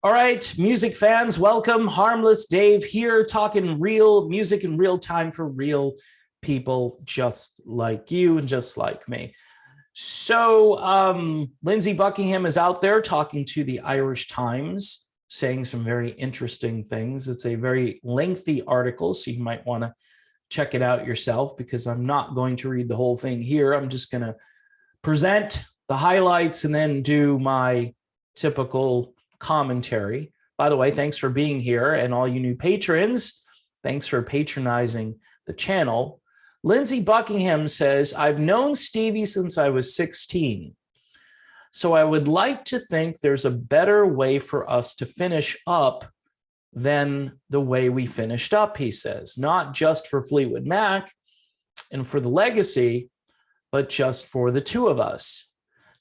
All right, music fans, welcome. Harmless Dave here, talking real music in real time for real people just like you and just like me. Lindsey Buckingham is out there talking to the Irish Times, saying some very interesting things. It's a very lengthy article, so you might want to check it out yourself because I'm not going to read the whole thing here. I'm just going to present the highlights and then do my typical commentary. By the way, thanks for being here, and all you new patrons, thanks for patronizing the channel. Lindsey Buckingham says, I've known Stevie since I was 16. So I would like to think there's a better way for us to finish up than the way we finished up, he says, not just for Fleetwood Mac and for the legacy, but just for the two of us.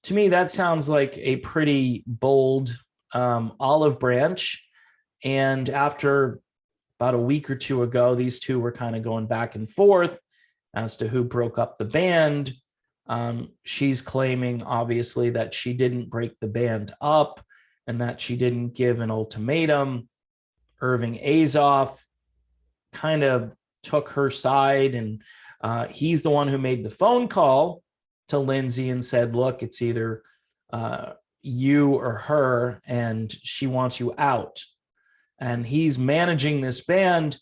To me, that sounds like a pretty bold olive branch. And after about a week or two ago, these two were kind of going back and forth as to who broke up the band. She's claiming, obviously, that she didn't break the band up and that she didn't give an ultimatum. Irving Azoff kind of took her side, and he's the one who made the phone call to Lindsey and said, look, it's either you or her, and she wants you out. And he's managing this band,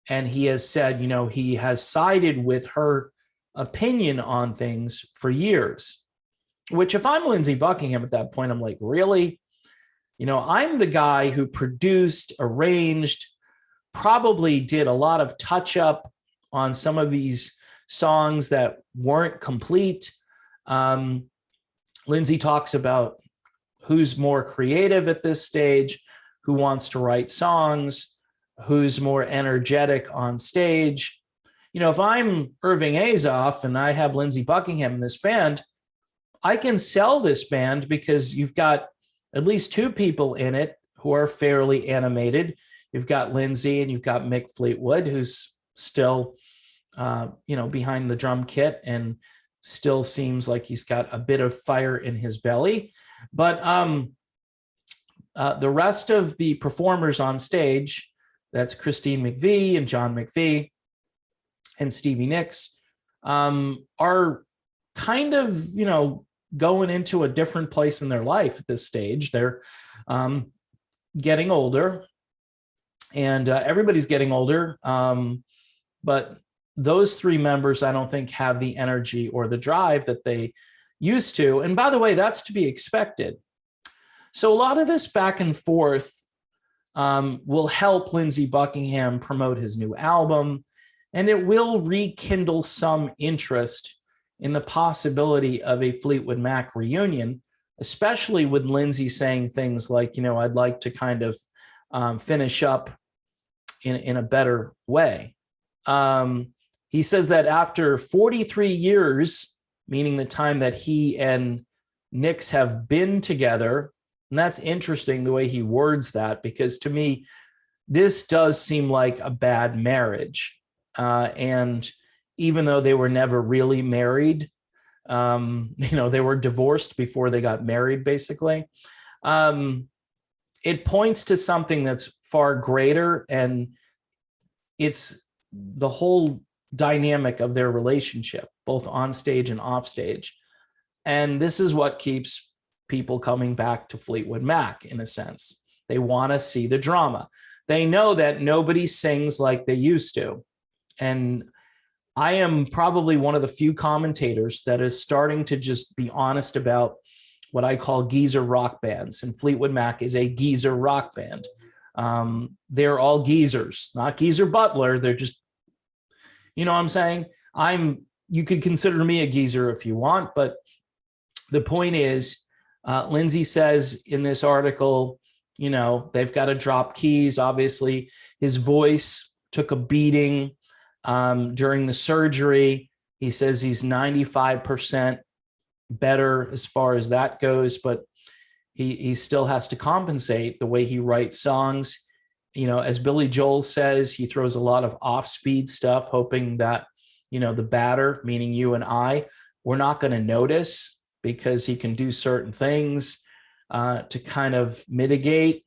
and he has said, you know, he has sided with her opinion on things for years, which if I'm Lindsey Buckingham at that point, I'm like, really? You know, I'm the guy who produced, arranged, probably did a lot of touch up on some of these songs that weren't complete. Lindsey talks about who's more creative at this stage, who wants to write songs, who's more energetic on stage. You know, if I'm Irving Azoff and I have Lindsey Buckingham in this band, I can sell this band because you've got at least two people in it who are fairly animated. You've got Lindsey and you've got Mick Fleetwood, who's still, behind the drum kit and still seems like he's got a bit of fire in his belly. But the rest of the performers on stage, that's Christine McVie and John McVie and Stevie Nicks, are kind of, going into a different place in their life at this stage. They're getting older, and everybody's getting older. But those three members, I don't think, have the energy or the drive that they used to. And by the way, that's to be expected. So a lot of this back and forth will help Lindsey Buckingham promote his new album, and it will rekindle some interest in the possibility of a Fleetwood Mac reunion, especially with Lindsey saying things like, I'd like to kind of finish up in a better way. He says that after 43 years, meaning the time that he and Nicks have been together, and that's interesting the way he words that, because to me, this does seem like a bad marriage. And even though they were never really married, they were divorced before they got married, basically. It points to something that's far greater, and it's the whole dynamic of their relationship, both on stage and off stage. And this is what keeps people coming back to Fleetwood Mac, in a sense. They want to see the drama. They know that nobody sings like they used to. And I am probably one of the few commentators that is starting to just be honest about what I call geezer rock bands. And Fleetwood Mac is a geezer rock band. They're all geezers, not Geezer Butler. They're just, you know what I'm saying? You could consider me a geezer if you want, but the point is, Lindsey says in this article, they've got to drop keys. Obviously, his voice took a beating during the surgery. He says he's 95% better as far as that goes, but he still has to compensate the way he writes songs. As Billy Joel says, he throws a lot of off-speed stuff, hoping that, the batter, meaning you and I, we're not going to notice, because he can do certain things to kind of mitigate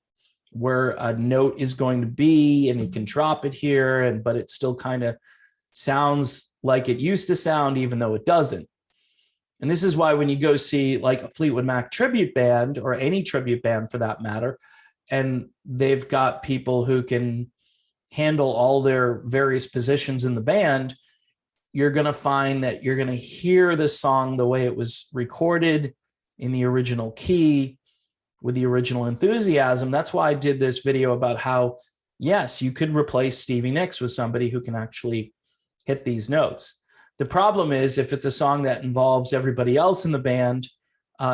where a note is going to be, and he can drop it here, but it still kind of sounds like it used to sound, even though it doesn't. And this is why when you go see like a Fleetwood Mac tribute band, or any tribute band for that matter, and they've got people who can handle all their various positions in the band, you're going to find that you're going to hear the song the way it was recorded in the original key with the original enthusiasm. That's why I did this video about how, yes, you could replace Stevie Nicks with somebody who can actually hit these notes. The problem is if it's a song that involves everybody else in the band,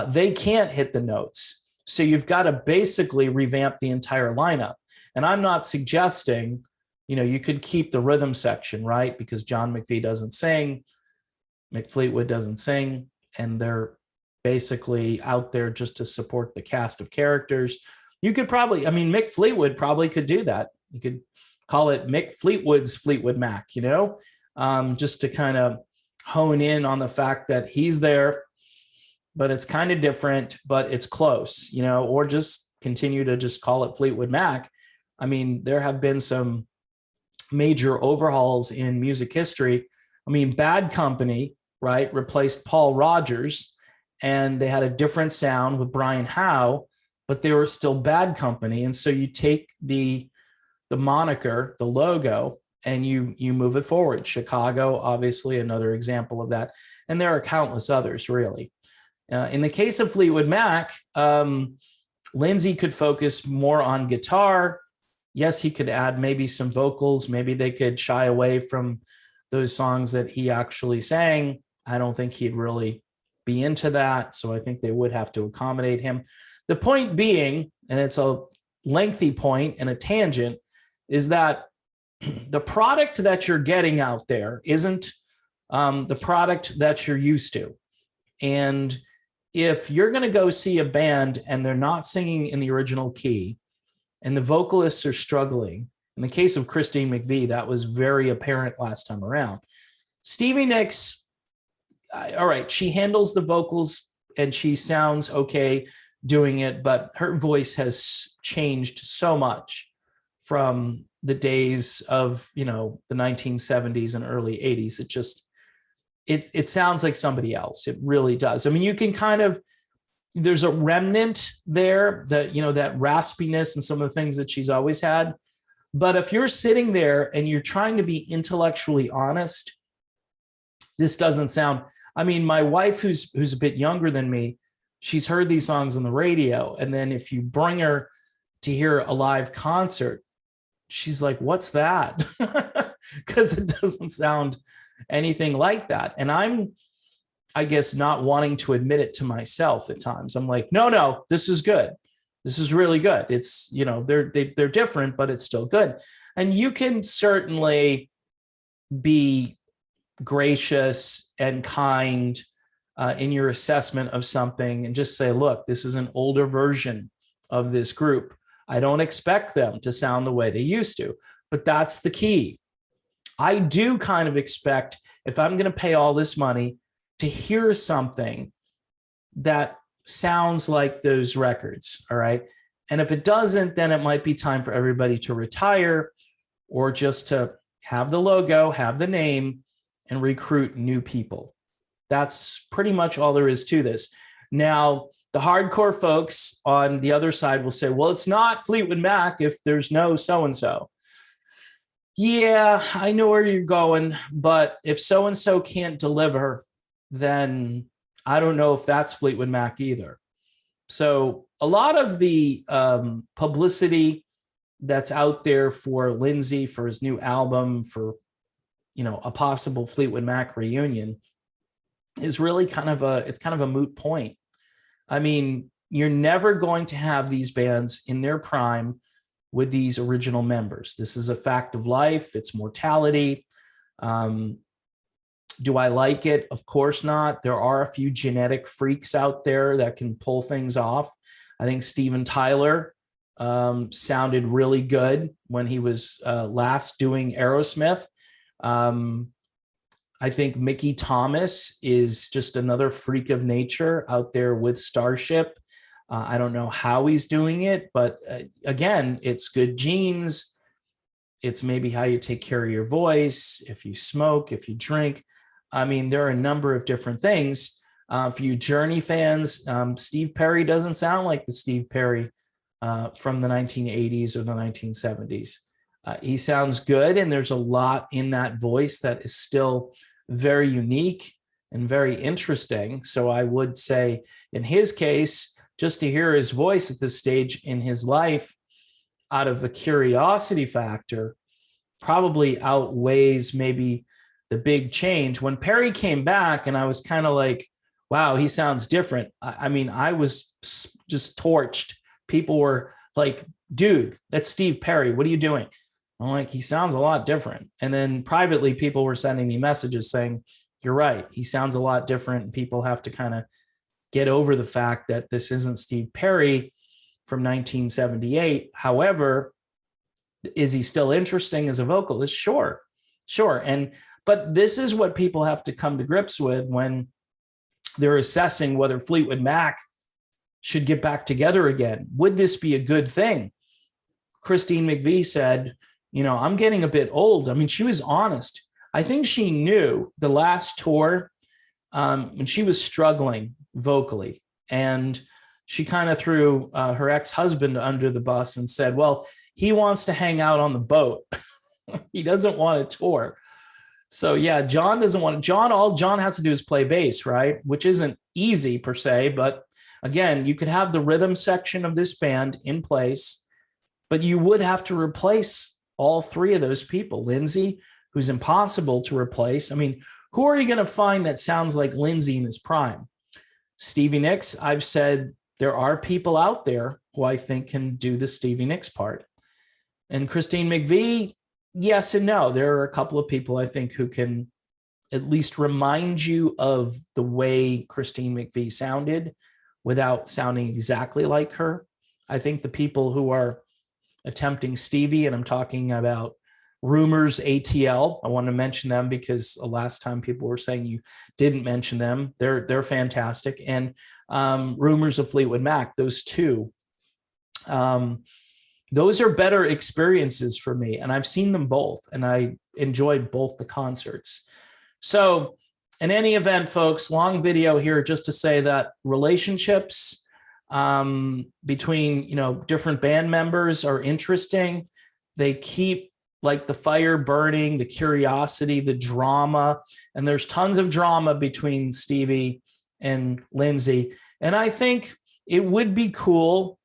they can't hit the notes. So you've got to basically revamp the entire lineup. And I'm not suggesting, you could keep the rhythm section, right? Because John McVie doesn't sing, Mick Fleetwood doesn't sing, and they're basically out there just to support the cast of characters. You could probably, Mick Fleetwood probably could do that. You could call it Mick Fleetwood's Fleetwood Mac, just to kind of hone in on the fact that he's there, but it's kind of different, but it's close, or just continue to just call it Fleetwood Mac. There have been some major overhauls in music history. Bad Company, right, replaced Paul Rodgers, and they had a different sound with Brian Howe, but they were still Bad Company. And so you take the moniker, the logo, and you move it forward. Chicago, obviously, another example of that. And there are countless others, really. In the case of Fleetwood Mac, Lindsey could focus more on guitar. Yes, he could add maybe some vocals. Maybe they could shy away from those songs that he actually sang. I don't think he'd really be into that. So I think they would have to accommodate him. The point being, and it's a lengthy point and a tangent, is that the product that you're getting out there isn't the product that you're used to. And if you're going to go see a band and they're not singing in the original key and the vocalists are struggling, in the case of Christine McVie, that was very apparent last time around. Stevie Nicks, all right, she handles the vocals and she sounds okay doing it, but her voice has changed so much from the days of, the 1970s and early 80s. It sounds like somebody else. It really does. You can kind of, there's a remnant there that, that raspiness and some of the things that she's always had. But if you're sitting there and you're trying to be intellectually honest, this doesn't sound, my wife, who's a bit younger than me, she's heard these songs on the radio. And then if you bring her to hear a live concert, she's like, what's that? Because it doesn't sound anything like that. And I'm, I guess, not wanting to admit it to myself at times. I'm like, no, this is good. This is really good. It's, they're different, but it's still good. And you can certainly be gracious and kind in your assessment of something and just say, look, this is an older version of this group. I don't expect them to sound the way they used to, but that's the key. I do kind of expect, if I'm going to pay all this money, to hear something that sounds like those records, all right? And if it doesn't, then it might be time for everybody to retire or just to have the logo, have the name, and recruit new people. That's pretty much all there is to this. Now, the hardcore folks on the other side will say, well, it's not Fleetwood Mac if there's no so-and-so. Yeah, I know where you're going, but if so-and-so can't deliver, then I don't know if that's Fleetwood Mac either. So a lot of the publicity that's out there for Lindsey, for his new album, for, a possible Fleetwood Mac reunion is really kind of a moot point. You're never going to have these bands in their prime with these original members. This is a fact of life. It's mortality. Do I like it? Of course not. There are a few genetic freaks out there that can pull things off. I think Steven Tyler sounded really good when he was last doing Aerosmith. I think Mickey Thomas is just another freak of nature out there with Starship. I don't know how he's doing it, but again, it's good genes. It's maybe how you take care of your voice, if you smoke, if you drink. I mean, there are a number of different things. For you Journey fans, Steve Perry doesn't sound like the Steve Perry from the 1980s or the 1970s. He sounds good, and there's a lot in that voice that is still very unique and very interesting. So I would say in his case, just to hear his voice at this stage in his life, out of the curiosity factor, probably outweighs maybe the big change. When Perry came back and I was kind of like, wow, he sounds different. I mean, I was just torched. People were like, dude, that's Steve Perry. What are you doing? I'm like, he sounds a lot different. And then privately, people were sending me messages saying, you're right, he sounds a lot different. People have to kind of get over the fact that this isn't Steve Perry from 1978. However, is he still interesting as a vocalist? Sure. But this is what people have to come to grips with when they're assessing whether Fleetwood Mac should get back together again. Would this be a good thing? Christine McVie said, I'm getting a bit old. I mean, she was honest. I think she knew the last tour when she was struggling vocally, and she kind of threw her ex-husband under the bus and said, well, he wants to hang out on the boat. He doesn't want to tour. So yeah, John doesn't want to. All John has to do is play bass, right? Which isn't easy per se, but again, you could have the rhythm section of this band in place, but you would have to replace all three of those people. Lindsey, who's impossible to replace. I mean, who are you going to find that sounds like Lindsey in his prime? Stevie Nicks, I've said there are people out there who I think can do the Stevie Nicks part. And Christine McVie, yes and no. There are a couple of people I think who can at least remind you of the way Christine McVie sounded without sounding exactly like her. I think the people who are attempting Stevie, and I'm talking about Rumors, ATL. I want to mention them because last time people were saying you didn't mention them. They're fantastic. And Rumors of Fleetwood Mac, those two. Those are better experiences for me. And I've seen them both, and I enjoyed both the concerts. So in any event, folks, long video here just to say that relationships between, different band members are interesting. They keep like the fire burning, the curiosity, the drama. And there's tons of drama between Stevie and Lindsey. And I think it would be cool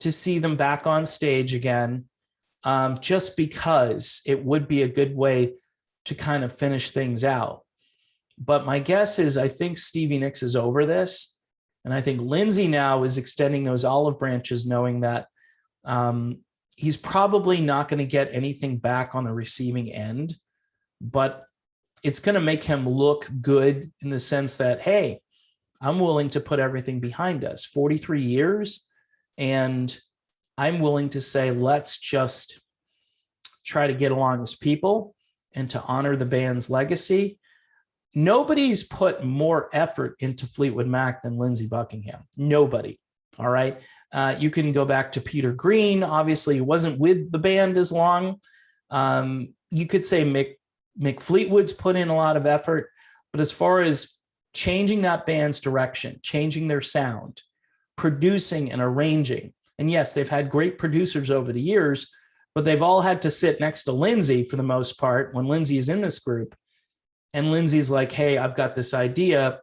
to see them back on stage again, just because it would be a good way to kind of finish things out. But my guess is I think Stevie Nicks is over this. And I think Lindsey now is extending those olive branches, knowing that he's probably not going to get anything back on the receiving end, but it's going to make him look good in the sense that, hey, I'm willing to put everything behind us. 43 years, and I'm willing to say, let's just try to get along as people and to honor the band's legacy. Nobody's put more effort into Fleetwood Mac than Lindsey Buckingham. Nobody. All right. You can go back to Peter Green. Obviously, he wasn't with the band as long. You could say Mick Fleetwood's put in a lot of effort. But as far as changing that band's direction, changing their sound, producing and arranging, and yes, they've had great producers over the years, but they've all had to sit next to Lindsey for the most part when Lindsey is in this group. And Lindsey's like, hey, I've got this idea.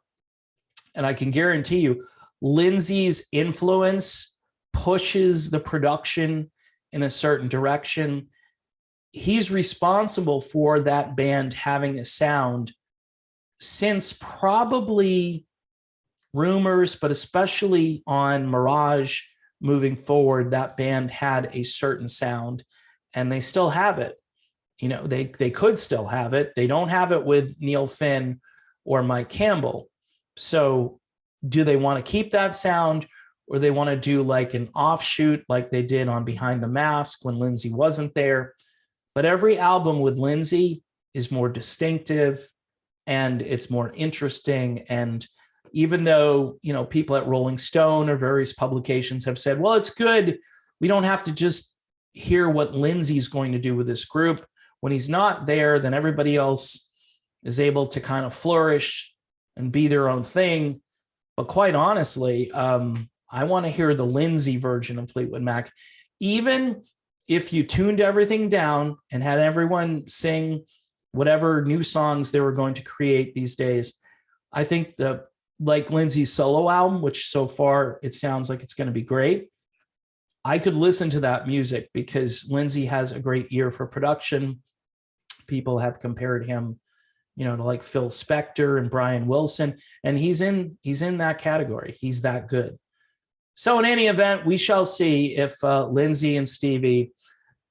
And I can guarantee you, Lindsey's influence pushes the production in a certain direction. He's responsible for that band having a sound since probably Rumors, but especially on Mirage moving forward, that band had a certain sound, and they still have it. They could still have it. They don't have it with Neil Finn or Mike Campbell. So do they want to keep that sound, or they want to do like an offshoot like they did on Behind the Mask when Lindsey wasn't there? But every album with Lindsey is more distinctive and it's more interesting. And even though, you know, people at Rolling Stone or various publications have said, well, it's good. We don't have to just hear what Lindsey's going to do with this group. When he's not there, then everybody else is able to kind of flourish and be their own thing. But quite honestly, I want to hear the Lindsey version of Fleetwood Mac. Even if you tuned everything down and had everyone sing whatever new songs they were going to create these days, I think like Lindsey's solo album, which so far it sounds like it's going to be great, I could listen to that music because Lindsey has a great ear for production. People have compared him, you know, to like Phil Spector and Brian Wilson, and he's in that category. He's that good. So in any event, we shall see if Lindsey and Stevie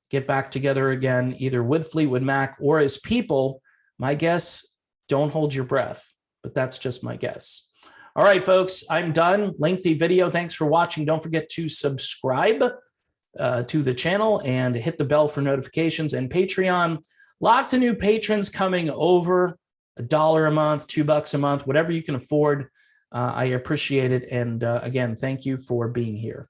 get back together again, either with Fleetwood Mac or as people. My guess, don't hold your breath, but that's just my guess. All right, folks, I'm done. Lengthy video. Thanks for watching. Don't forget to subscribe to the channel and hit the bell for notifications, and Patreon. Lots of new patrons coming over. $1 a month, $2 a month, whatever you can afford. I appreciate it. And again, thank you for being here.